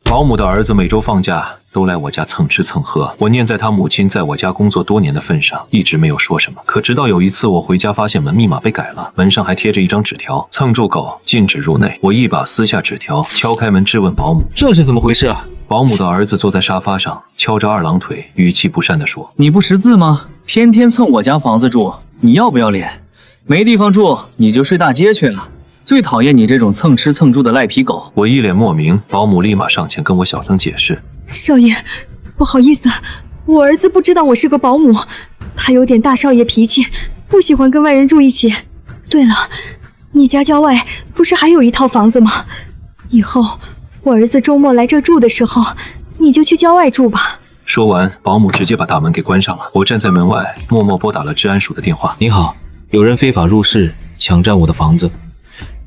保姆的儿子每周放假都来我家蹭吃蹭喝，我念在他母亲在我家工作多年的份上，一直没有说什么。可直到有一次我回家发现门密码被改了，门上还贴着一张纸条：蹭住狗，禁止入内。我一把撕下纸条，敲开门质问保姆：这是怎么回事啊？保姆的儿子坐在沙发上，敲着二郎腿，语气不善地说：你不识字吗？天天蹭我家房子住，你要不要脸？没地方住你就睡大街去了。最讨厌你这种蹭吃蹭住的赖皮狗！我一脸莫名，保姆立马上前跟我小声解释：少爷，不好意思，我儿子不知道我是个保姆，他有点大少爷脾气，不喜欢跟外人住一起。对了，你家郊外不是还有一套房子吗？以后我儿子周末来这住的时候，你就去郊外住吧。说完，保姆直接把大门给关上了。我站在门外，默默拨打了治安署的电话。您好，有人非法入室抢占我的房子，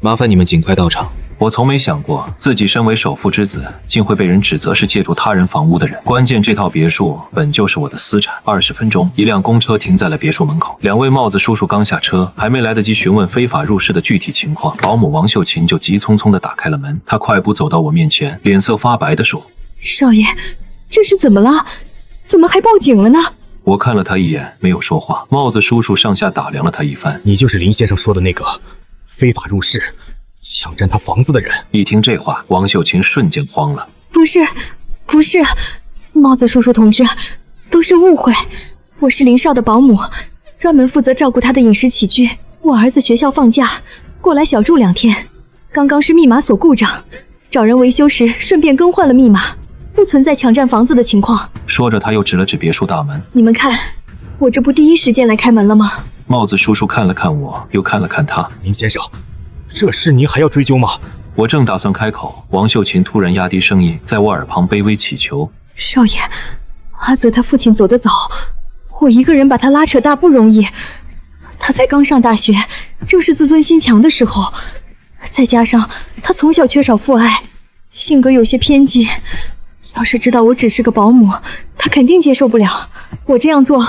麻烦你们尽快到场。我从没想过自己身为首富之子，竟会被人指责是借助他人房屋的人。关键这套别墅本就是我的私产。20分钟，一辆公车停在了别墅门口，两位帽子叔叔刚下车，还没来得及询问非法入室的具体情况，保姆王秀琴就急匆匆地打开了门。她快步走到我面前，脸色发白地说：少爷，这是怎么了？怎么还报警了呢？我看了他一眼，没有说话。帽子叔叔上下打量了他一番：你就是林先生说的那个非法入室抢占他房子的人。一听这话，王秀琴瞬间慌了。不是，帽子叔叔同志，都是误会。我是林少的保姆，专门负责照顾他的饮食起居。我儿子学校放假，过来小住2天。刚刚是密码锁故障，找人维修时顺便更换了密码，不存在抢占房子的情况。说着，他又指了指别墅大门：你们看，我这不第一时间来开门了吗？帽子叔叔看了看我，又看了看他：林先生，这事您还要追究吗？我正打算开口，王秀琴突然压低声音，在我耳旁卑微祈求：少爷，阿泽他父亲走得早，我一个人把他拉扯大不容易。他才刚上大学，正是自尊心强的时候，再加上他从小缺少父爱，性格有些偏激。要是知道我只是个保姆，他肯定接受不了。我这样做，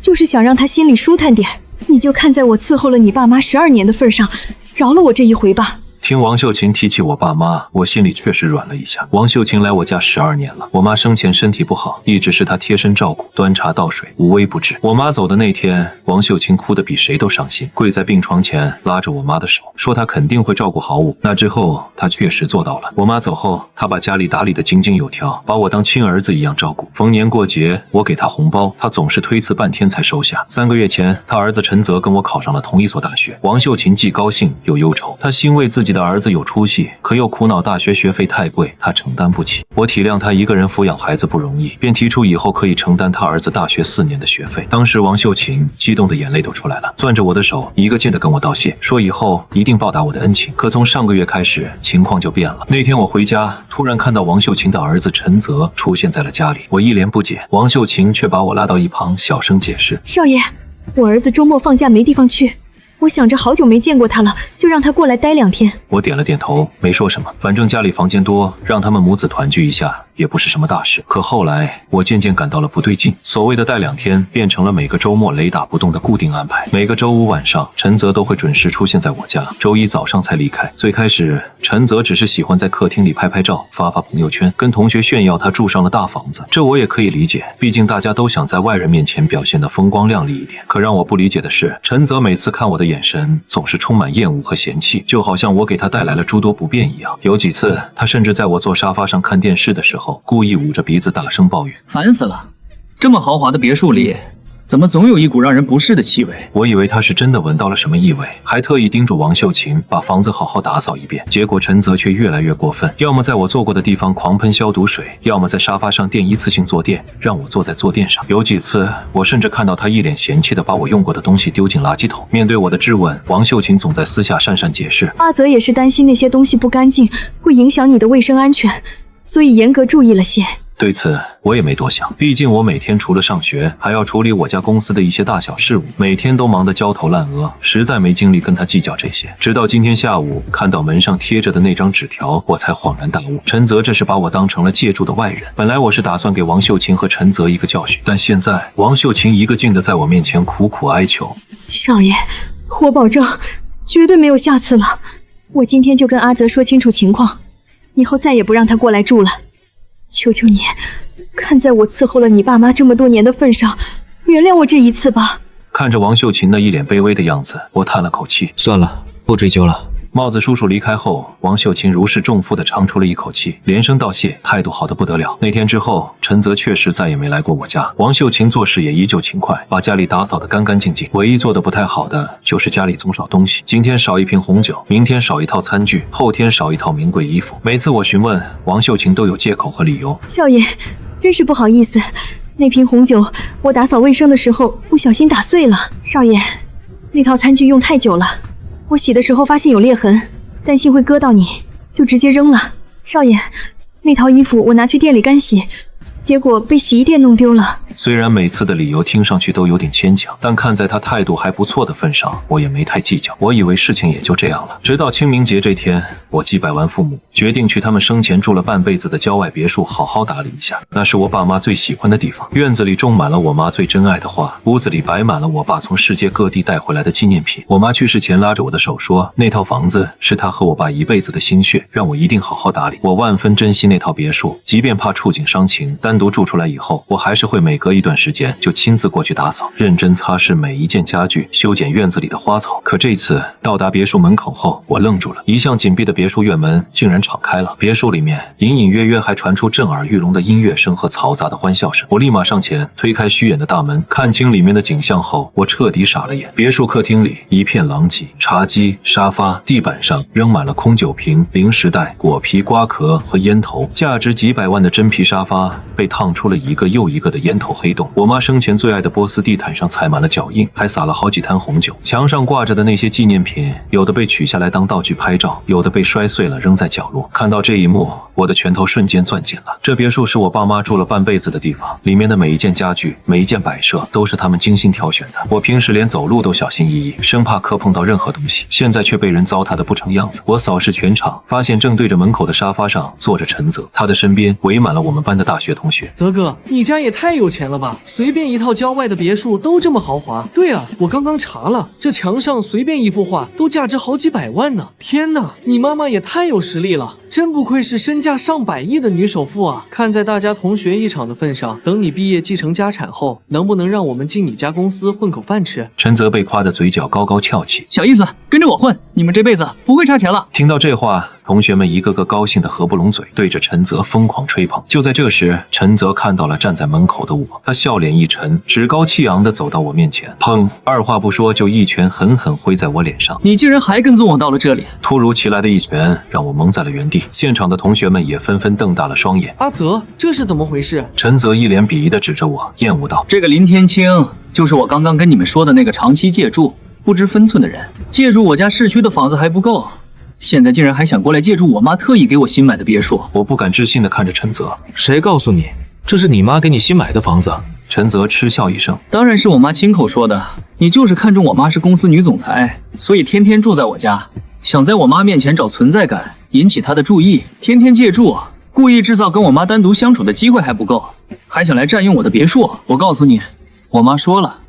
就是想让他心里舒坦点。你就看在我伺候了你爸妈12年的份上，饶了我这一回吧。听王秀琴提起我爸妈，我心里确实软了一下。王秀琴来我家12年了，我妈生前身体不好，一直是她贴身照顾，端茶倒水，无微不至。我妈走的那天，王秀琴哭得比谁都伤心，跪在病床前拉着我妈的手，说她肯定会照顾好我。那之后，她确实做到了。我妈走后，她把家里打理得井井有条，把我当亲儿子一样照顾。逢年过节，我给她红包，她总是推辞半天才收下。3个月前，她儿子陈泽跟我考上了同一所大学，王秀琴既高兴又忧愁，她欣慰自己的儿子有出息，可又苦恼大学学费太贵，他承担不起。我体谅他一个人抚养孩子不容易，便提出以后可以承担他儿子大学4年的学费。当时王秀琴激动的眼泪都出来了，攥着我的手，一个劲的跟我道谢，说以后一定报答我的恩情。可从上个月开始，情况就变了。那天我回家，突然看到王秀琴的儿子陈泽出现在了家里，我一脸不解，王秀琴却把我拉到一旁，小声解释：少爷，我儿子周末放假没地方去，我想着好久没见过他了，就让他过来待2天。我点了点头，没说什么。反正家里房间多，让他们母子团聚一下也不是什么大事。可后来，我渐渐感到了不对劲。所谓的待2天，变成了每个周末雷打不动的固定安排。每个周五晚上，陈泽都会准时出现在我家，周一早上才离开。最开始，陈泽只是喜欢在客厅里拍拍照，发发朋友圈，跟同学炫耀他住上了大房子。这我也可以理解，毕竟大家都想在外人面前表现得风光亮丽一点。可让我不理解的是，陈泽每次看我的眼神总是充满厌恶和嫌弃，就好像我给他带来了诸多不便一样。有几次，他甚至在我坐沙发上看电视的时候，故意捂着鼻子大声抱怨：烦死了！这么豪华的别墅里，怎么总有一股让人不适的气味？我以为他是真的闻到了什么异味，还特意叮嘱王秀琴把房子好好打扫一遍。结果陈泽却越来越过分，要么在我坐过的地方狂喷消毒水，要么在沙发上垫一次性坐垫，让我坐在坐垫上。有几次，我甚至看到他一脸嫌弃地把我用过的东西丢进垃圾桶。面对我的质问，王秀琴总在私下讪讪解释：阿泽也是担心那些东西不干净，会影响你的卫生安全，所以严格注意了些。对此我也没多想，毕竟我每天除了上学，还要处理我家公司的一些大小事务，每天都忙得焦头烂额，实在没精力跟他计较这些。直到今天下午看到门上贴着的那张纸条，我才恍然大悟，陈泽这是把我当成了借住的外人。本来我是打算给王秀琴和陈泽一个教训，但现在王秀琴一个劲的在我面前苦苦哀求：少爷，我保证绝对没有下次了，我今天就跟阿泽说清楚情况，以后再也不让他过来住了。求求你，看在我伺候了你爸妈这么多年的份上，原谅我这一次吧。看着王秀琴那一脸卑微的样子，我叹了口气，算了，不追究了。帽子叔叔离开后，王秀琴如释重负地长出了一口气，连声道谢，态度好得不得了。那天之后，陈泽确实再也没来过我家。王秀琴做事也依旧勤快，把家里打扫得干干净净。唯一做得不太好的就是家里总少东西，今天少一瓶红酒，明天少一套餐具，后天少一套名贵衣服。每次我询问，王秀琴都有借口和理由。少爷，真是不好意思，那瓶红酒我打扫卫生的时候不小心打碎了。少爷，那套餐具用太久了，我洗的时候发现有裂痕，担心会割到你，就直接扔了。少爷，那套衣服我拿去店里干洗，结果被洗衣店弄丢了。虽然每次的理由听上去都有点牵强，但看在他态度还不错的份上，我也没太计较。我以为事情也就这样了。直到清明节这天，我祭拜完父母，决定去他们生前住了半辈子的郊外别墅好好打理一下。那是我爸妈最喜欢的地方，院子里种满了我妈最珍爱的花，屋子里摆满了我爸从世界各地带回来的纪念品。我妈去世前拉着我的手说，那套房子是她和我爸一辈子的心血，让我一定好好打理。我万分珍惜那套别墅，即便怕触景伤情，单独住出来以后，我还是会每隔一段时间就亲自过去打扫，认真擦拭每一件家具，修剪院子里的花草。可这次到达别墅门口后，我愣住了，一向紧闭的别墅院门竟然敞开了。别墅里面隐隐约约还传出震耳欲聋的音乐声和嘈杂的欢笑声。我立马上前推开虚掩的大门，看清里面的景象后，我彻底傻了眼。别墅客厅里一片狼藉，茶几、沙发、地板上扔满了空酒瓶、零食袋、果皮、瓜壳和烟头。价值几百万的真皮沙发被烫出了一个又一个的烟头黑洞。我妈生前最爱的波斯地毯上踩满了脚印，还撒了好几滩红酒。墙上挂着的那些纪念品，有的被取下来当道具拍照，有的被摔碎了扔在角落。看到这一幕，我的拳头瞬间攥紧了。这别墅是我爸妈住了半辈子的地方，里面的每一件家具、每一件摆设都是他们精心挑选的。我平时连走路都小心翼翼，生怕磕碰到任何东西，现在却被人糟蹋得不成样子。我扫视全场，发现正对着门口的沙发上坐着陈泽，他的身边围满了我们班的大学同学。泽哥，你家也太有钱了吧，随便一套郊外的别墅都这么豪华。对啊，我刚刚查了，这墙上随便一幅画都价值好几百万呢。天哪，你妈妈也太有实力了，真不愧是身价上百亿的女首富啊！看在大家同学一场的份上，等你毕业继承家产后，能不能让我们进你家公司混口饭吃？陈泽被夸得嘴角高高翘起，小意思，跟着我混，你们这辈子不会差钱了。听到这话，同学们一个个高兴得合不拢嘴，对着陈泽疯狂吹捧。就在这时，陈泽看到了站在门口的我，他笑脸一沉，趾高气扬地走到我面前，砰！二话不说就一拳狠狠挥在我脸上。你竟然还跟踪我到了这里！突如其来的一拳让我懵在了原地，现场的同学们也纷纷瞪大了双眼。阿泽，这是怎么回事？陈泽一脸鄙夷地指着我，厌恶道：“这个林天清就是我刚刚跟你们说的那个长期借住、不知分寸的人，借住我家市区的房子还不够。”现在竟然还想过来借住我妈特意给我新买的别墅。我不敢置信地看着陈泽，谁告诉你这是你妈给你新买的房子？陈泽嗤笑一声，当然是我妈亲口说的。你就是看中我妈是公司女总裁，所以天天住在我家，想在我妈面前找存在感，引起她的注意，天天借住，故意制造跟我妈单独相处的机会还不够，还想来占用我的别墅。我告诉你，我妈说了，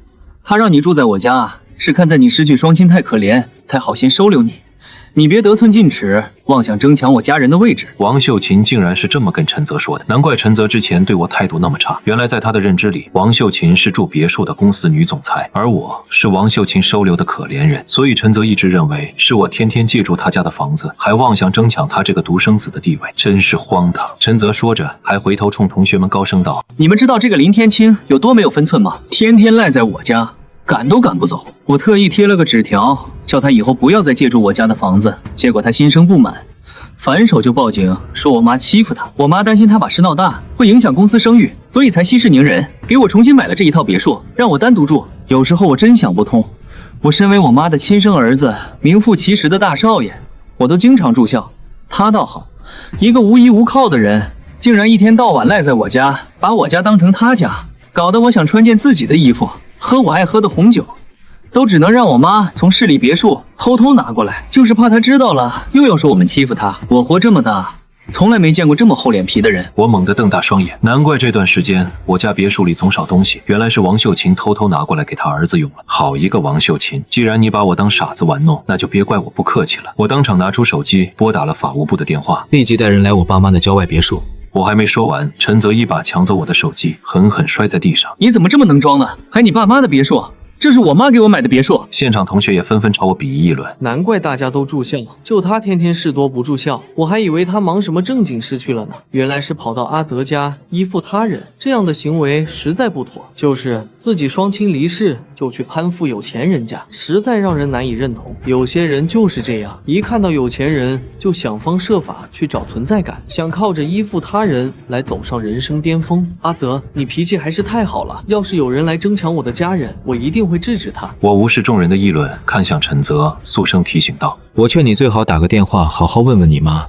她让你住在我家，是看在你失去双亲太可怜，才好心收留你。你别得寸进尺，妄想争抢我家人的位置。王秀琴竟然是这么跟陈泽说的，难怪陈泽之前对我态度那么差。原来在他的认知里，王秀琴是住别墅的公司女总裁，而我是王秀琴收留的可怜人。所以陈泽一直认为是我天天借住他家的房子，还妄想争抢他这个独生子的地位，真是荒唐。陈泽说着，还回头冲同学们高声道：“你们知道这个林天清有多没有分寸吗？天天赖在我家，赶都赶不走。我特意贴了个纸条，叫他以后不要再借住我家的房子。结果他心生不满，反手就报警，说我妈欺负他。我妈担心他把事闹大，会影响公司声誉，所以才息事宁人，给我重新买了这一套别墅，让我单独住。有时候我真想不通，我身为我妈的亲生儿子，名副其实的大少爷，我都经常住校，他倒好，一个无依无靠的人，竟然一天到晚赖在我家，把我家当成他家，搞得我想穿件自己的衣服，喝我爱喝的红酒，都只能让我妈从市里别墅偷偷拿过来，就是怕她知道了又要说我们欺负她。我活这么大，从来没见过这么厚脸皮的人。我猛地瞪大双眼，难怪这段时间我家别墅里总少东西，原来是王秀琴偷偷拿过来给他儿子用了。好一个王秀琴，既然你把我当傻子玩弄，那就别怪我不客气了。我当场拿出手机拨打了法务部的电话，立即带人来我爸妈的郊外别墅。我还没说完，陈泽一把抢走我的手机，狠狠摔在地上。你怎么这么能装呢？还你爸妈的别墅？这是我妈给我买的别墅。现场同学也纷纷朝我鄙夷议论，难怪大家都住校，就他天天事多不住校，我还以为他忙什么正经事去了呢，原来是跑到阿泽家依附他人，这样的行为实在不妥。就是自己双亲离世就去攀附有钱人家，实在让人难以认同。有些人就是这样，一看到有钱人就想方设法去找存在感，想靠着依附他人来走上人生巅峰。阿泽，你脾气还是太好了，要是有人来争抢我的家人，我一定会制止他。我无视众人的议论，看向陈泽，肃声提醒道：“我劝你最好打个电话，好好问问你妈，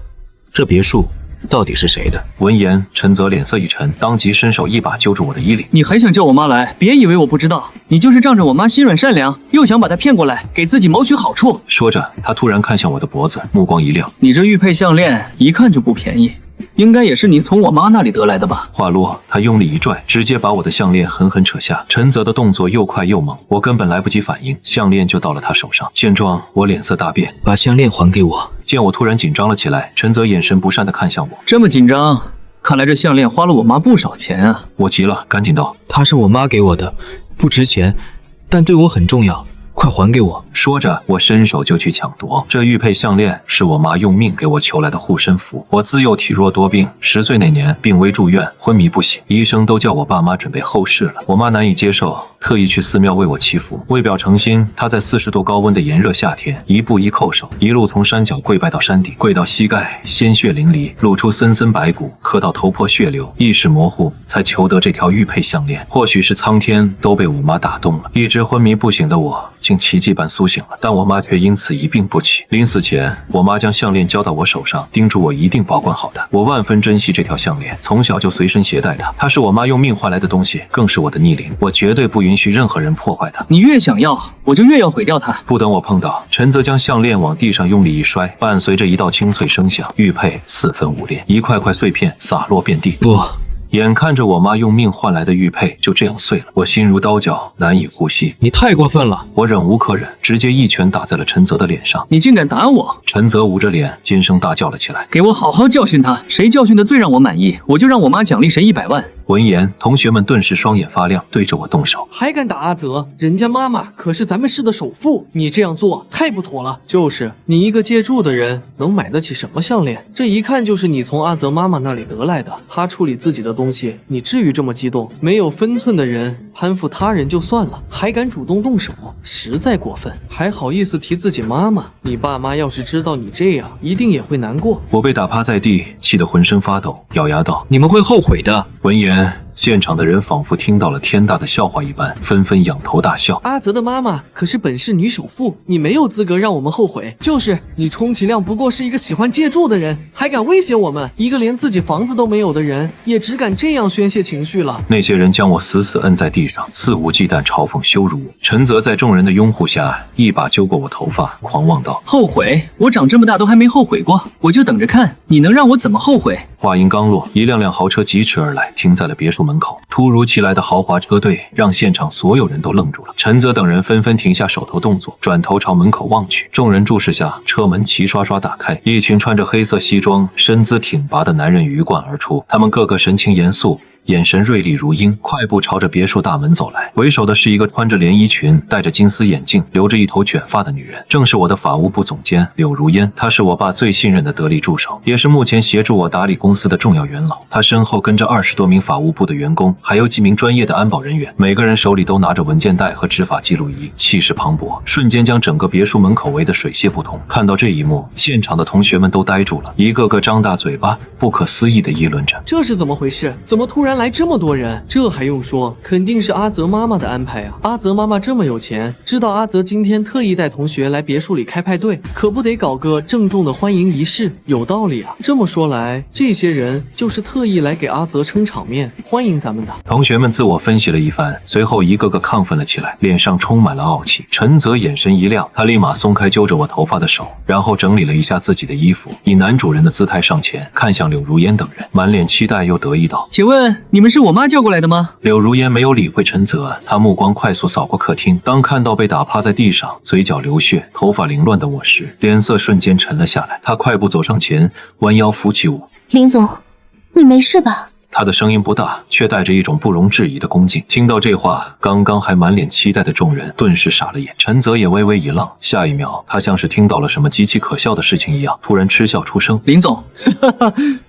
这别墅到底是谁的？”闻言，陈泽脸色一沉，当即伸手一把揪住我的衣领。你还想叫我妈来？别以为我不知道，你就是仗着我妈心软善良，又想把她骗过来，给自己谋取好处。说着，他突然看向我的脖子，目光一亮。你这玉佩项链一看就不便宜，应该也是你从我妈那里得来的吧？话落，他用力一拽，直接把我的项链狠狠扯下。陈泽的动作又快又猛，我根本来不及反应，项链就到了他手上。见状，我脸色大变，把项链还给我。见我突然紧张了起来，陈泽眼神不善地看向我。这么紧张，看来这项链花了我妈不少钱啊！我急了，赶紧道：“它是我妈给我的，不值钱，但对我很重要。快还给我！”说着，我伸手就去抢夺。这玉佩项链是我妈用命给我求来的护身符。我自幼体弱多病，10岁那年病危住院，昏迷不醒，医生都叫我爸妈准备后事了。我妈难以接受，特意去寺庙为我祈福。为表诚心，她在40度高温的炎热夏天，一步一叩首，一路从山脚跪拜到山顶，跪到膝盖，鲜血淋漓，露出森森白骨，磕到头破血流，意识模糊，才求得这条玉佩项链。或许是苍天都被我妈打动了，一直昏迷不醒的我竟奇迹般苏醒了，但我妈却因此一病不起。临死前，我妈将项链交到我手上，叮嘱我一定保管好它。我万分珍惜这条项链，从小就随身携带它。它是我妈用命换来的东西，更是我的逆鳞，我绝对不允许任何人破坏它。你越想要，我就越要毁掉它。不等我碰到，陈泽将项链往地上用力一摔，伴随着一道清脆声响，玉佩4分5裂，一块块碎片洒落遍地。不！眼看着我妈用命换来的玉佩就这样碎了，我心如刀绞，难以呼吸。你太过分了！我忍无可忍，直接一拳打在了陈泽的脸上。你竟敢打我！陈泽捂着脸，尖声大叫了起来：“给我好好教训他！谁教训的最让我满意，我就让我妈奖励谁100万！”闻言，同学们顿时双眼发亮，对着我动手。还敢打阿泽？人家妈妈可是咱们市的首富，你这样做太不妥了。就是你一个借住的人，能买得起什么项链？这一看就是你从阿泽妈妈那里得来的。她处理自己的东西，你至于这么激动？没有分寸的人攀附他人就算了，还敢主动动手，实在过分。还好意思提自己妈妈？你爸妈要是知道你这样，一定也会难过。我被打趴在地，气得浑身发抖，咬牙道：“你们会后悔的。”闻言，现场的人仿佛听到了天大的笑话一般，纷纷仰头大笑。阿泽的妈妈可是本市女首富，你没有资格让我们后悔。就是你充其量不过是一个喜欢借住的人，还敢威胁我们？一个连自己房子都没有的人，也只敢这样宣泄情绪了。那些人将我死死摁在地上，肆无忌惮嘲讽羞辱我。陈泽在众人的拥护下，一把揪过我头发，狂妄道：“后悔？我长这么大都还没后悔过，我就等着看你能让我怎么后悔。”话音刚落，一辆辆豪车疾驰而来，停在了别墅门口。突如其来的豪华车队让现场所有人都愣住了。陈泽等人纷纷停下手头动作，转头朝门口望去。众人注视下，车门齐刷刷打开，一群穿着黑色西装、身姿挺拔的男人鱼贯而出，他们个个神情严肃，眼神锐利如鹰，快步朝着别墅大门走来。为首的是一个穿着连衣裙、戴着金丝眼镜、留着一头卷发的女人，正是我的法务部总监柳如烟。她是我爸最信任的得力助手，也是目前协助我打理公司的重要元老。她身后跟着20多名法务部的员工，还有几名专业的安保人员，每个人手里都拿着文件袋和执法记录仪，气势磅礴，瞬间将整个别墅门口围得水泄不通。看到这一幕，现场的同学们都呆住了，一个个张大嘴巴，不可思议地议论着：“这是怎么回事？怎么突然来这么多人？这还用说，肯定是阿泽妈妈的安排啊！阿泽妈妈这么有钱，知道阿泽今天特意带同学来别墅里开派对，可不得搞个郑重的欢迎仪式？有道理啊！这么说来，这些人就是特意来给阿泽撑场面，欢迎咱们的。”同学们自我分析了一番，随后一个个亢奋了起来，脸上充满了傲气。陈泽眼神一亮，他立马松开揪着我头发的手，然后整理了一下自己的衣服，以男主人的姿态上前，看向柳如烟等人，满脸期待又得意道：“请问你们是我妈叫过来的吗？”柳如烟没有理会陈泽，他目光快速扫过客厅，当看到被打趴在地上、嘴角流血、头发凌乱的我时，脸色瞬间沉了下来。他快步走上前，弯腰扶起我：“林总，你没事吧？他的声音不大，却带着一种不容置疑的恭敬。听到这话，刚刚还满脸期待的众人顿时傻了眼。陈泽也微微一愣，下一秒，他像是听到了什么极其可笑的事情一样，突然嗤笑出声：“林总，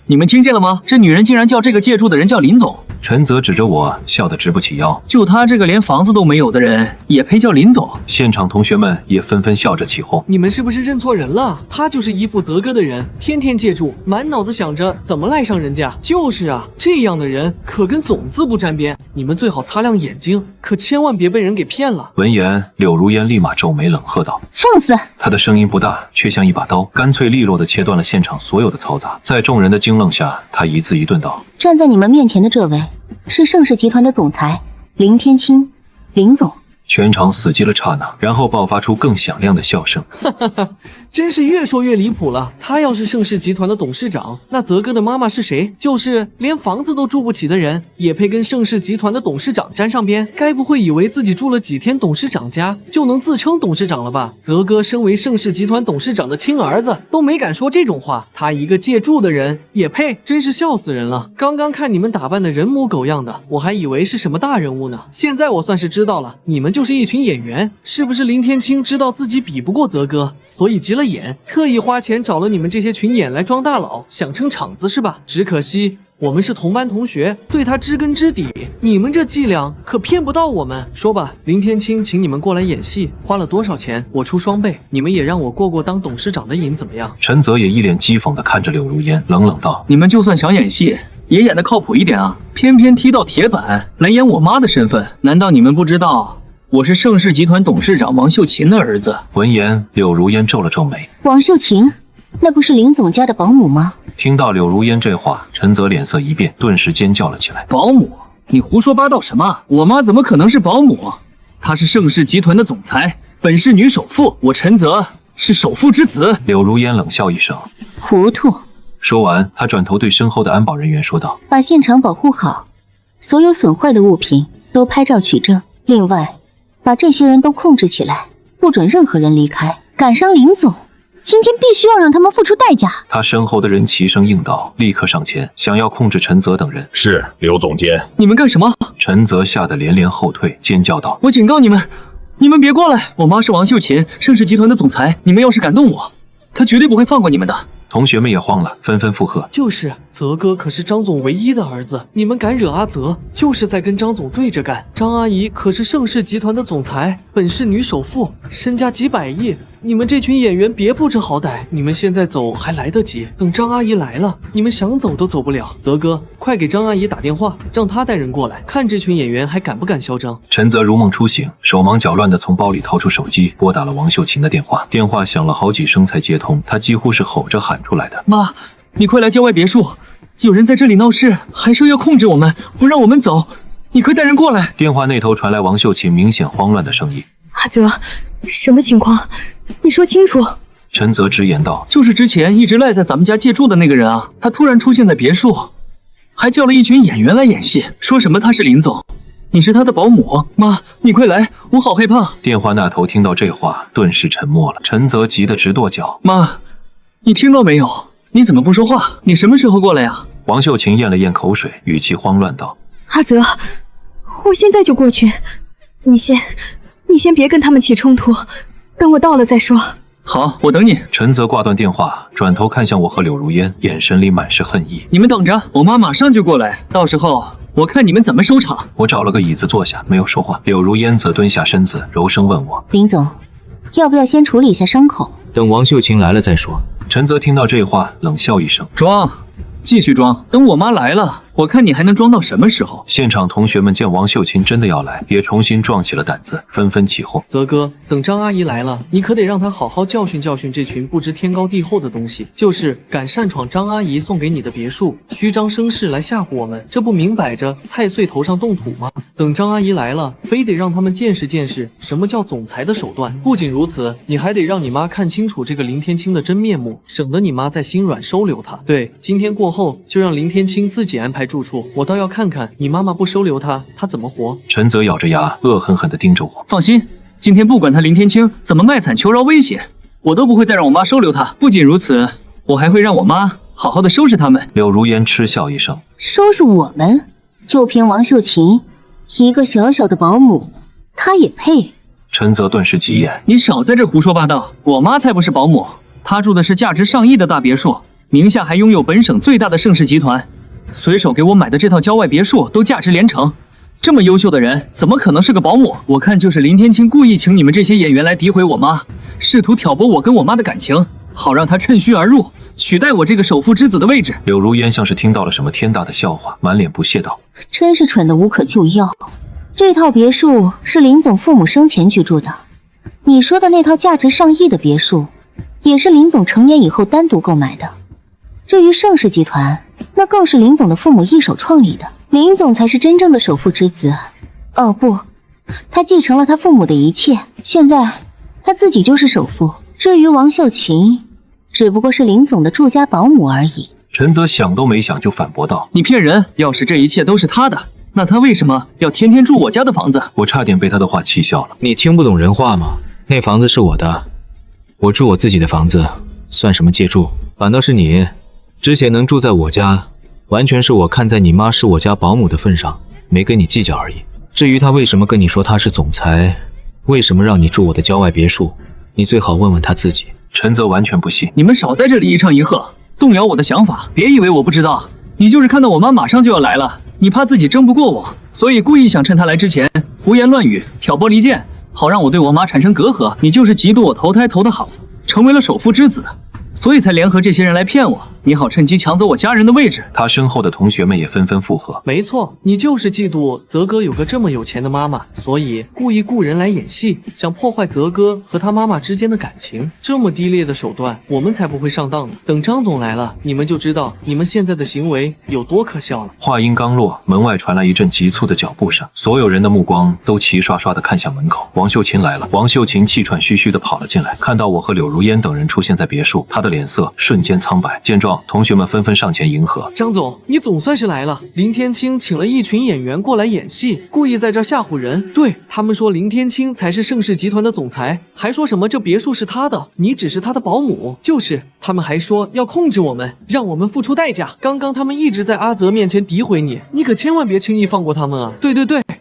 你们听见了吗？这女人竟然叫这个借住的人叫林总。”陈泽指着我，笑得直不起腰。就他这个连房子都没有的人，也配叫林总？现场同学们也纷纷笑着起哄。你们是不是认错人了？他就是依附泽哥的人，天天借住，满脑子想着怎么赖上人家。就是啊，这样的人可跟总字不沾边。你们最好擦亮眼睛，可千万别被人给骗了。闻言，柳如烟立马皱眉冷喝道：“放肆！”他的声音不大，却像一把刀，干脆利落地切断了现场所有的嘈杂。在众人的惊愣下，他一字一顿道：“站在你们面前的这位是盛世集团的总裁林天青，林总。”全场死寂了刹那，然后爆发出更响亮的笑声。哈哈哈，真是越说越离谱了。他要是盛世集团的董事长，那泽哥的妈妈是谁？就是连房子都住不起的人，也配跟盛世集团的董事长沾上边？该不会以为自己住了几天董事长家就能自称董事长了吧？泽哥身为盛世集团董事长的亲儿子，都没敢说这种话，他一个借住的人也配？真是笑死人了！刚刚看你们打扮的人模狗样的，我还以为是什么大人物呢。现在我算是知道了，你们就是一群演员。是不是林天青知道自己比不过泽哥，所以急了眼，特意花钱找了你们这些群演来装大佬，想撑场子是吧？只可惜我们是同班同学，对他知根知底，你们这伎俩可骗不到我们。说吧，林天青请你们过来演戏，花了多少钱？我出双倍，你们也让我过当董事长的瘾怎么样？陈泽也一脸讥讽地看着柳如烟，冷冷道：“你们就算想演戏，也演得靠谱一点啊！偏偏踢到铁板来演我妈的身份，难道你们不知道？”我是盛世集团董事长王秀琴的儿子。闻言，柳如烟皱了皱眉。王秀琴，那不是林总家的保姆吗？听到柳如烟这话，陈泽脸色一变，顿时尖叫了起来。保姆？你胡说八道什么？我妈怎么可能是保姆？她是盛世集团的总裁，本是女首富，我陈泽是首富之子。柳如烟冷笑一声，糊涂。说完，他转头对身后的安保人员说道：“把现场保护好，所有损坏的物品都拍照取证。另外，把这些人都控制起来，不准任何人离开。敢伤林总，今天必须要让他们付出代价。”他身后的人齐声应道，立刻上前，想要控制陈泽等人。是刘总监。你们干什么？陈泽吓得连连后退，尖叫道：“我警告你们，你们别过来！我妈是王秀琴，盛世集团的总裁，你们要是敢动我，她绝对不会放过你们的。”同学们也慌了，纷纷附和：“就是泽哥可是张总唯一的儿子，你们敢惹阿泽，就是在跟张总对着干。张阿姨可是盛世集团的总裁，本是女首富，身家几百亿。你们这群演员别不知好歹，你们现在走还来得及，等张阿姨来了，你们想走都走不了。泽哥，快给张阿姨打电话，让她带人过来，看这群演员还敢不敢嚣张。”陈泽如梦初醒，手忙脚乱地从包里掏出手机，拨打了王秀琴的电话。电话响了好几声才接通，他几乎是吼着喊出来的：“妈，你快来郊外别墅，有人在这里闹事，还说要控制我们，不让我们走，你快带人过来。”电话那头传来王秀琴明显慌乱的声音：“阿泽，什么情况？你说清楚。”陈泽直言道：“就是之前一直赖在咱们家借住的那个人啊，他突然出现在别墅，还叫了一群演员来演戏，说什么他是林总，你是他的保姆。妈，你快来，我好害怕。”电话那头听到这话，顿时沉默了。陈泽急得直跺脚：“妈，你听到没有？你怎么不说话？你什么时候过来呀？”王秀琴咽了咽口水，语气慌乱道：“阿泽，我现在就过去。你先别跟他们起冲突，等我到了再说。”“好，我等你。”陈泽挂断电话，转头看向我和柳如烟，眼神里满是恨意。“你们等着，我妈马上就过来，到时候我看你们怎么收场。”我找了个椅子坐下，没有说话。柳如烟则蹲下身子，柔声问我：“林总，要不要先处理一下伤口？等王秀琴来了再说。”陈泽听到这话，冷笑一声：“装，继续装，等我妈来了，我看你还能装到什么时候？”现场同学们见王秀琴真的要来，也重新壮起了胆子，纷纷起哄：“泽哥，等张阿姨来了，你可得让她好好教训教训这群不知天高地厚的东西，就是敢擅闯张阿姨送给你的别墅，虚张声势来吓唬我们，这不明摆着太岁头上动土吗？等张阿姨来了，非得让他们见识见识什么叫总裁的手段。不仅如此，你还得让你妈看清楚这个林天青的真面目，省得你妈再心软收留他。对，今天过后就让林天青自己安排住处，我倒要看看你妈妈不收留他，他怎么活。”陈泽咬着牙，恶狠狠地盯着我：“放心，今天不管他林天青怎么卖惨求饶威胁，我都不会再让我妈收留他。不仅如此，我还会让我妈好好的收拾他们。柳如烟嗤笑一声，收拾我们？就凭王秀琴一个小小的保姆，她也配？陈泽顿时急眼，你少在这胡说八道，我妈才不是保姆，她住的是价值上亿的大别墅，名下还拥有本省最大的盛世集团，随手给我买的这套郊外别墅都价值连城。这么优秀的人，怎么可能是个保姆？我看就是林天清故意请你们这些演员来诋毁我妈，试图挑拨我跟我妈的感情，好让她趁虚而入，取代我这个首富之子的位置。柳如烟像是听到了什么天大的笑话，满脸不屑道：真是蠢得无可救药。这套别墅是林总父母生前居住的，你说的那套价值上亿的别墅，也是林总成年以后单独购买的。至于盛世集团，那更是林总的父母一手创立的，林总才是真正的首富之子。哦不，他继承了他父母的一切，现在他自己就是首富。至于王秀琴，只不过是林总的住家保姆而已。陈泽想都没想就反驳道：你骗人！要是这一切都是他的，那他为什么要天天住我家的房子？我差点被他的话气笑了。你听不懂人话吗？那房子是我的，我住我自己的房子，算什么借住？反倒是你，之前能住在我家，完全是我看在你妈是我家保姆的份上，没跟你计较而已。至于他为什么跟你说他是总裁，为什么让你住我的郊外别墅，你最好问问他自己。陈泽完全不信。你们少在这里一唱一和，动摇我的想法。别以为我不知道，你就是看到我妈马上就要来了，你怕自己争不过我，所以故意想趁她来之前胡言乱语，挑拨离间，好让我对我妈产生隔阂。你就是嫉妒我投胎投得好，成为了首富之子，所以才联合这些人来骗我，你好趁机抢走我家人的位置。他身后的同学们也纷纷附和。没错，你就是嫉妒泽哥有个这么有钱的妈妈，所以故意雇人来演戏，想破坏泽哥和他妈妈之间的感情。这么低劣的手段，我们才不会上当呢。等张总来了，你们就知道你们现在的行为有多可笑了。话音刚落，门外传来一阵急促的脚步声，所有人的目光都齐刷刷地看向门口。王秀琴来了。王秀琴气喘吁吁地跑了进来，看到我和柳如烟等人出现在别墅，她的脸色瞬间苍白。见状，同学们纷纷上前迎合。张总，你总算是来了。林天清请了一群演员过来演戏，故意在这吓唬人。对，他们说林天清才是盛世集团的总裁，还说什么这别墅是他的，你只是他的保姆。就是，他们还说要控制我们，让我们付出代价。刚刚他们一直在阿泽面前诋毁你，你可千万别轻易放过他们啊！对，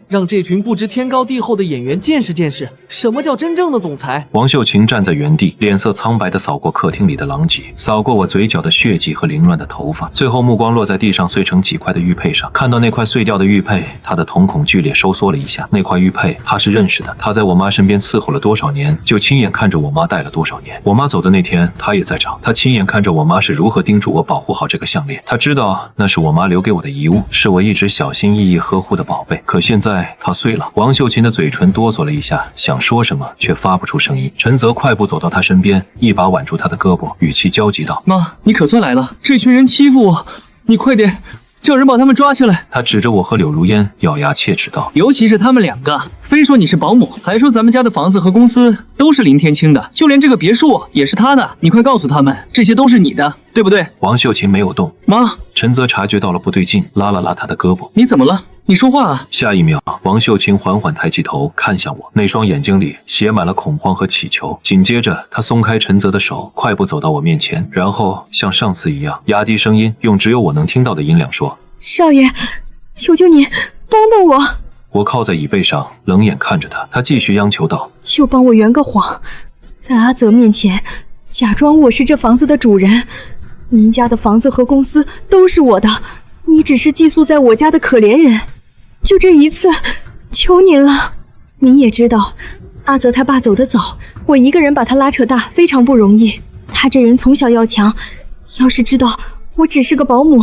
让这群不知天高地厚的演员见识见识什么叫真正的总裁。王秀琴站在原地，脸色苍白地扫过客厅里的狼藉，扫过我嘴角的血迹和凌乱的头发，最后目光落在地上碎成几块的玉佩上。看到那块碎掉的玉佩，她的瞳孔剧烈收缩了一下。那块玉佩她是认识的，她在我妈身边伺候了多少年，就亲眼看着我妈戴了多少年。我妈走的那天，她也在场，她亲眼看着我妈是如何叮嘱我保护好这个项链。她知道那是我妈留给我的遗物，是我一直小心翼翼呵护的宝贝。可现在它碎了。王秀琴的嘴唇哆嗦了一下，想说什么却发不出声音。陈泽快步走到她身边，一把挽住她的胳膊，语气焦急道：妈，你可算来了，这群人欺负我，你快点叫人把他们抓起来。他指着我和柳如烟，咬牙切齿道：尤其是他们两个，非说你是保姆，还说咱们家的房子和公司都是林天清的，就连这个别墅也是他的。你快告诉他们，这些都是你的，对不对？王秀琴没有动。妈，陈泽察觉到了不对劲，拉了拉他的胳膊。你怎么了？你说话啊！下一秒，王秀琴缓缓抬起头看向我，那双眼睛里写满了恐慌和乞求。紧接着，她松开陈泽的手，快步走到我面前，然后像上次一样，压低声音，用只有我能听到的音量说：少爷，求求你帮帮我！我靠在椅背上，冷眼看着他，他继续央求道：就帮我圆个谎，在阿泽面前假装我是这房子的主人，您家的房子和公司都是我的，你只是寄宿在我家的可怜人。就这一次，求您了。你也知道，阿泽他爸走得早，我一个人把他拉扯大非常不容易。他这人从小要强，要是知道我只是个保姆，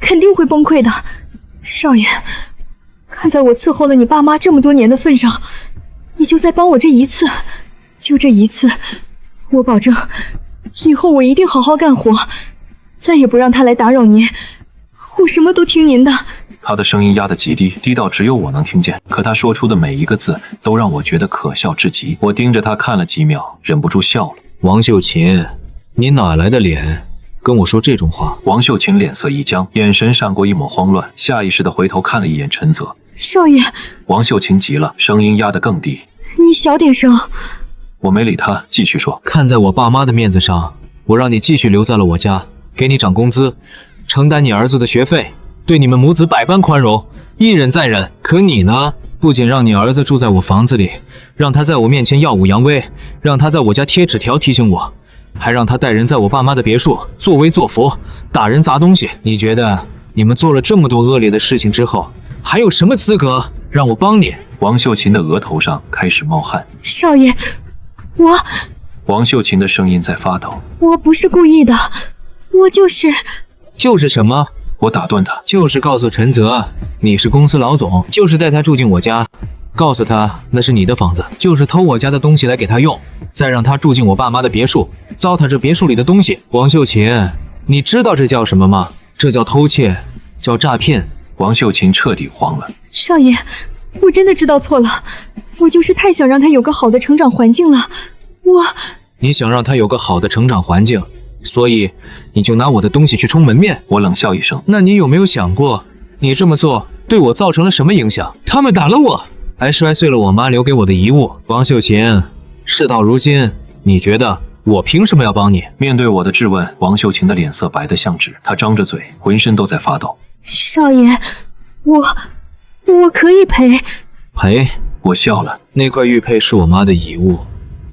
肯定会崩溃的。少爷，看在我伺候了你爸妈这么多年的份上，你就再帮我这一次，就这一次，我保证以后我一定好好干活，再也不让他来打扰您，我什么都听您的。他的声音压得极低，低到只有我能听见，可他说出的每一个字都让我觉得可笑至极。我盯着他看了几秒，忍不住笑了。王秀琴，你哪来的脸跟我说这种话？王秀琴脸色一僵，眼神闪过一抹慌乱，下意识地回头看了一眼陈泽。少爷！王秀琴急了，声音压得更低。你小点声。我没理他，继续说：看在我爸妈的面子上，我让你继续留在了我家，给你涨工资，承担你儿子的学费，对你们母子百般宽容，一忍再忍。可你呢？不仅让你儿子住在我房子里，让他在我面前耀武扬威，让他在我家贴纸条提醒我，还让他带人在我爸妈的别墅作威作福，打人砸东西。你觉得你们做了这么多恶劣的事情之后，还有什么资格让我帮你？王秀琴的额头上开始冒汗。少爷，王秀琴的声音在发抖。我不是故意的，我就是……就是什么？我打断他，就是告诉陈泽，你是公司老总，就是带他住进我家，告诉他那是你的房子，就是偷我家的东西来给他用，再让他住进我爸妈的别墅，糟蹋这别墅里的东西。王秀琴，你知道这叫什么吗？这叫偷窃，叫诈骗。王秀琴彻底慌了。少爷，我真的知道错了，我就是太想让他有个好的成长环境了。你想让他有个好的成长环境，所以你就拿我的东西去充门面。我冷笑一声。那你有没有想过，你这么做对我造成了什么影响？他们打了我，还摔碎了我妈留给我的遗物。王秀琴，事到如今，你觉得我凭什么要帮你？面对我的质问，王秀琴的脸色白得像纸，她张着嘴，浑身都在发抖。少爷，我可以赔。赔？我笑了。那块玉佩是我妈的遗物，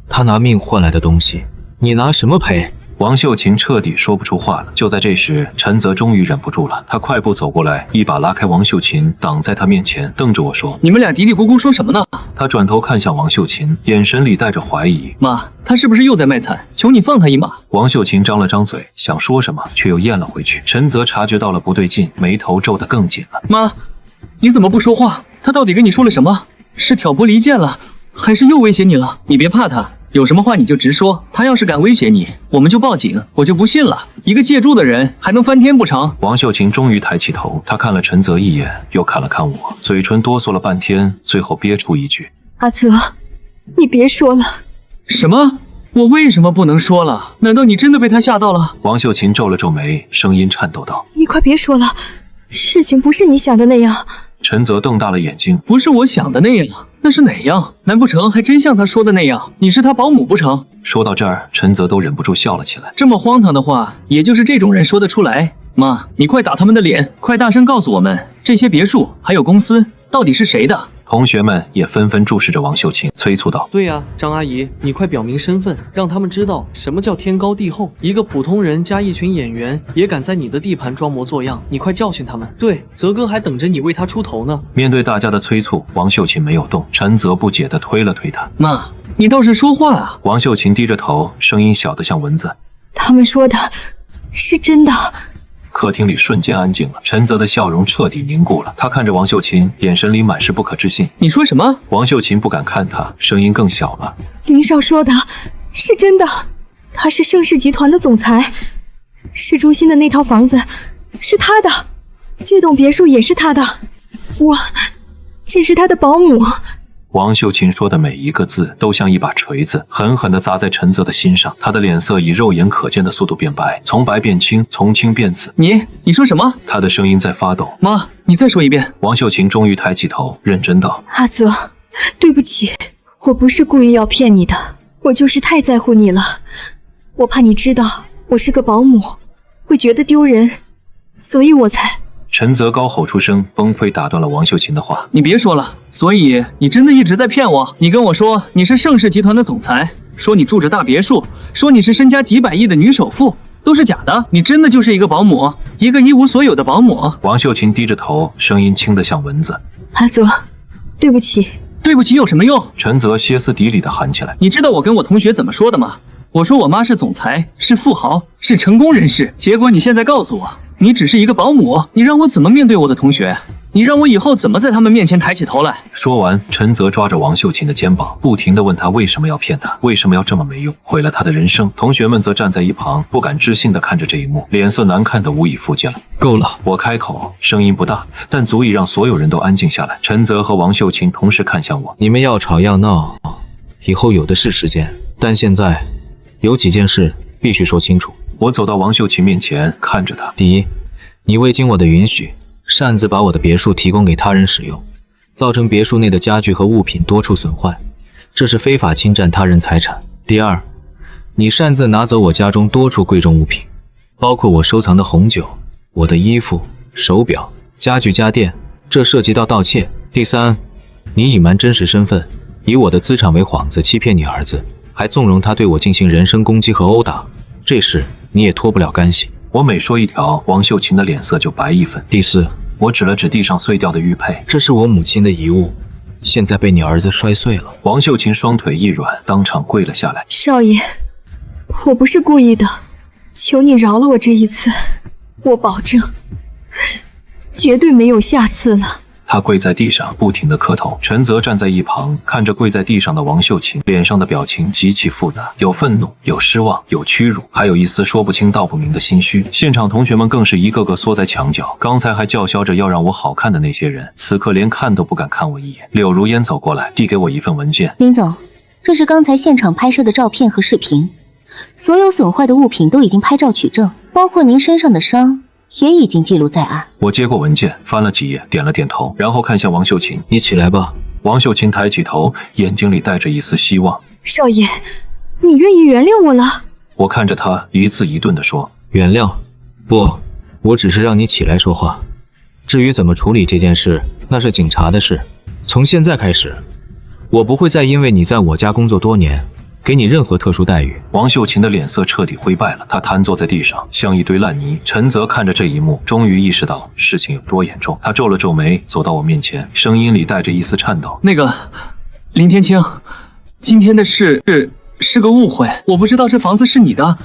她拿命换来的东西，你拿什么赔？王秀琴彻底说不出话了。就在这时，陈泽终于忍不住了，他快步走过来，一把拉开王秀琴，挡在她面前，瞪着我说：“你们俩嘀嘀咕咕说什么呢？”他转头看向王秀琴，眼神里带着怀疑。妈，他是不是又在卖惨？求你放他一马。王秀琴张了张嘴，想说什么，却又咽了回去。陈泽察觉到了不对劲，眉头皱得更紧了。妈，你怎么不说话？他到底跟你说了什么？是挑拨离间了，还是又威胁你了？你别怕他。有什么话你就直说，他要是敢威胁你，我们就报警，我就不信了。一个借住的人还能翻天不成？王秀琴终于抬起头，她看了陈泽一眼，又看了看我，嘴唇哆嗦了半天，最后憋出一句：“阿泽，你别说了。”什么？我为什么不能说了？难道你真的被他吓到了？王秀琴皱了皱眉，声音颤抖道：“你快别说了，事情不是你想的那样。”陈泽瞪大了眼睛：“不是我想的那样，那是哪样？难不成还真像他说的那样，你是他保姆不成？”说到这儿，陈泽都忍不住笑了起来。这么荒唐的话，也就是这种人说得出来。妈，你快打他们的脸，快大声告诉我们，这些别墅还有公司到底是谁的？同学们也纷纷注视着王秀琴，催促道：“对呀，张阿姨，你快表明身份，让他们知道什么叫天高地厚。一个普通人加一群演员，也敢在你的地盘装模作样，你快教训他们。对，泽哥还等着你为他出头呢。”面对大家的催促，王秀琴没有动。陈泽不解地推了推她：“妈，你倒是说话啊！”王秀琴低着头，声音小得像蚊子：“他们说的是真的。”客厅里瞬间安静了，陈泽的笑容彻底凝固了。他看着王秀琴，眼神里满是不可置信。你说什么？王秀琴不敢看他，声音更小了。林少说的是真的，他是盛世集团的总裁，市中心的那套房子是他的，这栋别墅也是他的，我只是他的保姆。王秀琴说的每一个字都像一把锤子，狠狠地砸在陈泽的心上。他的脸色以肉眼可见的速度变白，从白变青，从青变紫。你说什么？他的声音在发抖。妈，你再说一遍。王秀琴终于抬起头，认真道：“阿泽，对不起，我不是故意要骗你的，我就是太在乎你了。我怕你知道我是个保姆，会觉得丢人，所以我才……”陈泽高吼出声，崩溃打断了王秀琴的话：“你别说了，所以你真的一直在骗我？你跟我说你是盛世集团的总裁，说你住着大别墅，说你是身家几百亿的女首富，都是假的？你真的就是一个保姆，一个一无所有的保姆？”王秀琴低着头，声音轻得像蚊子：“阿泽，对不起。”对不起有什么用？陈泽歇斯底里地喊起来：“你知道我跟我同学怎么说的吗？我说我妈是总裁，是富豪，是成功人士。结果你现在告诉我，你只是一个保姆，你让我怎么面对我的同学？你让我以后怎么在他们面前抬起头来？”说完，陈泽抓着王秀琴的肩膀，不停地问她为什么要骗他，为什么要这么没用，毁了他的人生。同学们则站在一旁，不敢置信地看着这一幕，脸色难看得无以复加。够了！我开口，声音不大，但足以让所有人都安静下来。陈泽和王秀琴同时看向我：“你们要吵要闹，以后有的是时间，但现在有几件事必须说清楚。”我走到王秀琴面前，看着她：“第一，你未经我的允许，擅自把我的别墅提供给他人使用，造成别墅内的家具和物品多处损坏，这是非法侵占他人财产。第二，你擅自拿走我家中多处贵重物品，包括我收藏的红酒、我的衣服、手表、家具家电，这涉及到盗窃。第三，你隐瞒真实身份，以我的资产为幌子欺骗你儿子，还纵容他对我进行人身攻击和殴打，这事你也脱不了干系。我每说一条，王秀琴的脸色就白一分。第四，我指了指地上碎掉的玉佩，这是我母亲的遗物，现在被你儿子摔碎了。王秀琴双腿一软，当场跪了下来。少爷，我不是故意的，求你饶了我这一次，我保证，绝对没有下次了。他跪在地上，不停地磕头。陈泽站在一旁，看着跪在地上的王秀琴，脸上的表情极其复杂，有愤怒，有失望，有屈辱，还有一丝说不清道不明的心虚。现场同学们更是一个个缩在墙角，刚才还叫嚣着要让我好看的那些人，此刻连看都不敢看我一眼。柳如烟走过来，递给我一份文件。林总，这是刚才现场拍摄的照片和视频，所有损坏的物品都已经拍照取证，包括您身上的伤也已经记录在案。我接过文件，翻了几页，点了点头，然后看向王秀琴。你起来吧。王秀琴抬起头，眼睛里带着一丝希望。少爷，你愿意原谅我了？我看着他，一字一顿地说：原谅？不，我只是让你起来说话。至于怎么处理这件事，那是警察的事。从现在开始，我不会再因为你在我家工作多年，给你任何特殊待遇。王秀琴的脸色彻底灰败了，她瘫坐在地上，像一堆烂泥。陈泽看着这一幕，终于意识到事情有多严重。他皱了皱眉，走到我面前，声音里带着一丝颤抖：那个，林天青，今天的事是个误会，我不知道这房子是你的，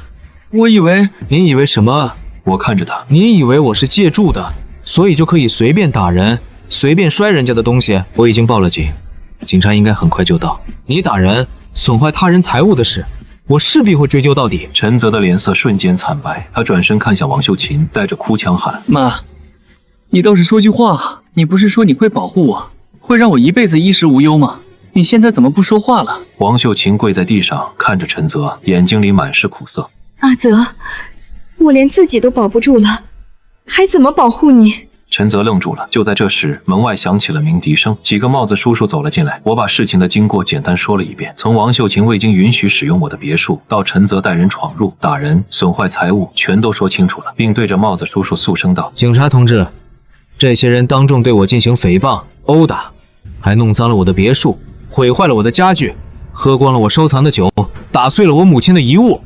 我以为……你以为什么？我看着他，你以为我是借住的，所以就可以随便打人，随便摔人家的东西？我已经报了警，警察应该很快就到。你打人损坏他人财物的事，我势必会追究到底。陈泽的脸色瞬间惨白，他转身看向王秀琴，带着哭腔喊：妈，你倒是说句话，你不是说你会保护我，会让我一辈子衣食无忧吗？你现在怎么不说话了？王秀琴跪在地上，看着陈泽，眼睛里满是苦涩。阿泽，我连自己都保不住了，还怎么保护你？陈泽愣住了。就在这时，门外响起了鸣笛声，几个帽子叔叔走了进来。我把事情的经过简单说了一遍，从王秀琴未经允许使用我的别墅，到陈泽带人闯入、打人、损坏财物，全都说清楚了，并对着帽子叔叔肃声道：警察同志，这些人当众对我进行诽谤、殴打，还弄脏了我的别墅，毁坏了我的家具，喝光了我收藏的酒，打碎了我母亲的遗物，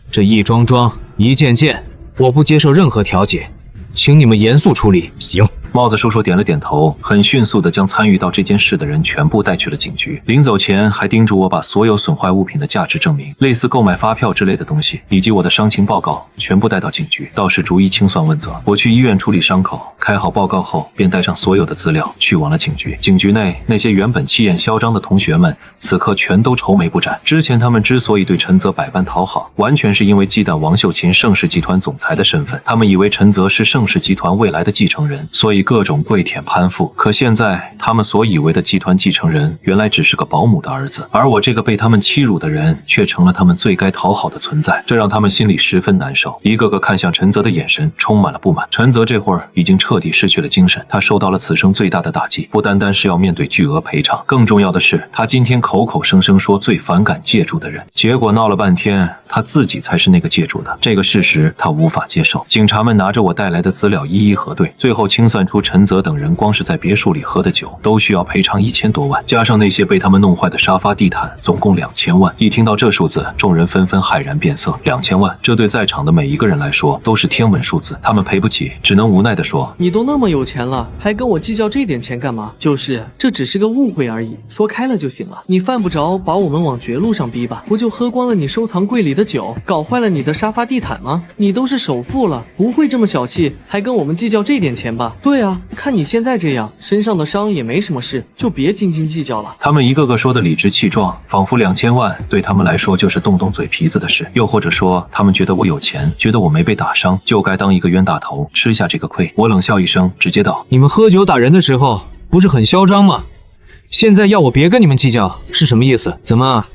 这一桩桩、一件件，我不接受任何调解，请你们严肃处理。行。帽子叔叔点了点头，很迅速地将参与到这件事的人全部带去了警局。临走前还叮嘱我把所有损坏物品的价值证明，类似购买发票之类的东西，以及我的伤情报告全部带到警局，到时逐一清算问责。我去医院处理伤口，开好报告后便带上所有的资料去往了警局。警局内那些原本气焰嚣张的同学们，此刻全都愁眉不展。之前他们之所以对陈泽百般讨好，完全是因为忌惮王秀琴盛世集团总裁的身份，他们以为陈泽是盛世集团未来的继承人，所以各种跪舔攀附。可现在他们所以为的集团继承人，原来只是个保姆的儿子，而我这个被他们欺辱的人，却成了他们最该讨好的存在，这让他们心里十分难受。一个个看向陈泽的眼神充满了不满。陈泽这会儿已经彻底失去了精神，他受到了此生最大的打击，不单单是要面对巨额赔偿，更重要的是，他今天口口声声说最反感借住的人，结果闹了半天，他自己才是那个借住的。这个事实他无法接受。警察们拿着我带来的资料一一核对，最后清算出陈泽等人光是在别墅里喝的酒都需要赔偿1000多万，加上那些被他们弄坏的沙发地毯，总共2000万。一听到这数字，众人纷纷骇然变色。2000万，这对在场的每一个人来说都是天文数字，他们赔不起，只能无奈地说：你都那么有钱了，还跟我计较这点钱干嘛？就是这只是个误会而已，说开了就行了。你犯不着把我们往绝路上逼吧？不就喝光了你收藏柜里的酒，搞坏了你的沙发地毯吗？你都是首富了，不会这么小气，还跟我们计较这点钱吧？对啊，看你现在这样，身上的伤也没什么事，就别斤斤计较了。他们一个个说的理直气壮，仿佛2000万对他们来说就是动动嘴皮子的事，又或者说他们觉得我有钱，觉得我没被打伤，就该当一个冤大头，吃下这个亏。我冷笑一声，直接道：你们喝酒打人的时候不是很嚣张吗？现在要我别跟你们计较，是什么意思？怎么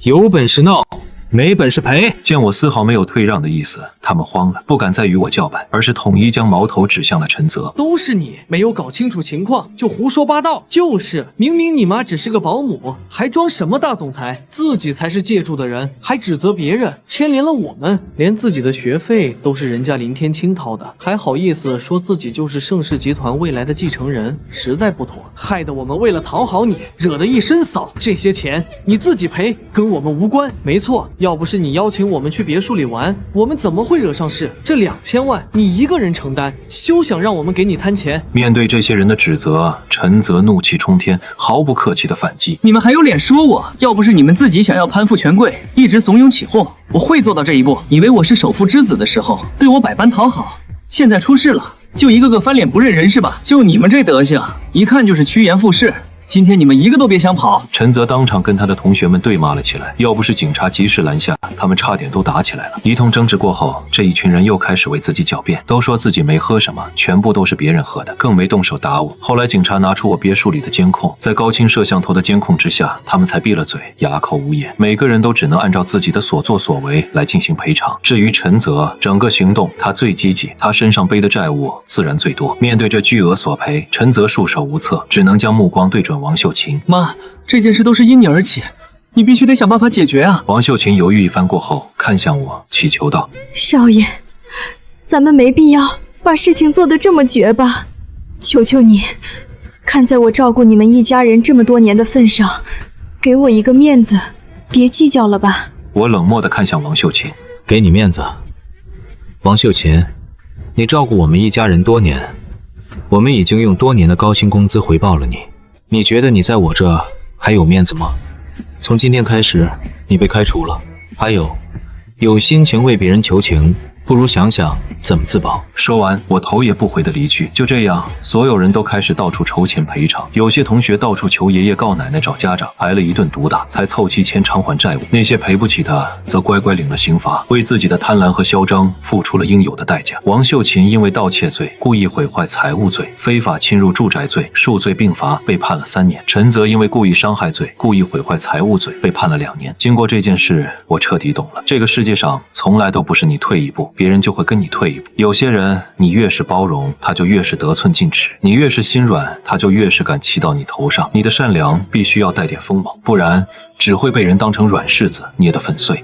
有本事闹，没本事赔！见我丝毫没有退让的意思，他们慌了，不敢再与我叫板，而是统一将矛头指向了陈泽。都是你没有搞清楚情况就胡说八道，就是明明你妈只是个保姆，还装什么大总裁，自己才是借住的人，还指责别人，牵连了我们，连自己的学费都是人家林天清掏的，还好意思说自己就是盛世集团未来的继承人，实在不妥，害得我们为了讨好你，惹得一身骚。这些钱你自己赔，跟我们无关。没错，要不是你邀请我们去别墅里玩，我们怎么会惹上事？这2000万你一个人承担，休想让我们给你摊钱。面对这些人的指责，陈泽怒气冲天，毫不客气的反击。你们还有脸说我？要不是你们自己想要攀附权贵，一直怂恿起哄，我会做到这一步。以为我是首富之子的时候，对我百般讨好，现在出事了，就一个个翻脸不认人是吧？就你们这德行，一看就是趋炎附势。今天你们一个都别想跑！陈泽当场跟他的同学们对骂了起来，要不是警察及时拦下，他们差点都打起来了。一通争执过后，这一群人又开始为自己狡辩，都说自己没喝什么，全部都是别人喝的，更没动手打我。后来警察拿出我别墅里的监控，在高清摄像头的监控之下，他们才闭了嘴，哑口无言。每个人都只能按照自己的所作所为来进行赔偿。至于陈泽，整个行动他最积极，他身上背的债务自然最多。面对这巨额索赔，陈泽束手无策，只能将目光对准王秀琴。妈，这件事都是因你而起，你必须得想办法解决啊！王秀琴犹豫一番过后，看向我，祈求道：“少爷，咱们没必要把事情做得这么绝吧？求求你，看在我照顾你们一家人这么多年的份上，给我一个面子，别计较了吧。”我冷漠地看向王秀琴：“给你面子，王秀琴，你照顾我们一家人多年，我们已经用多年的高薪工资回报了你。你觉得你在我这还有面子吗？从今天开始，你被开除了。还有心情为别人求情，不如想想怎么自保。”说完，我头也不回的离去。就这样，所有人都开始到处筹钱赔偿。有些同学到处求爷爷告奶奶找家长，挨了一顿毒打，才凑齐钱偿还债务。那些赔不起的，则乖乖领了刑罚，为自己的贪婪和嚣张付出了应有的代价。王秀琴因为盗窃罪、故意毁坏财物罪、非法侵入住宅罪，数罪并罚，被判了3年。陈泽因为故意伤害罪、故意毁坏财物罪，被判了2年。经过这件事，我彻底懂了，这个世界上从来都不是你退一步，别人就会跟你退一步。有些人，你越是包容，他就越是得寸进尺；你越是心软，他就越是敢骑到你头上。你的善良必须要带点锋芒，不然只会被人当成软柿子捏得粉碎。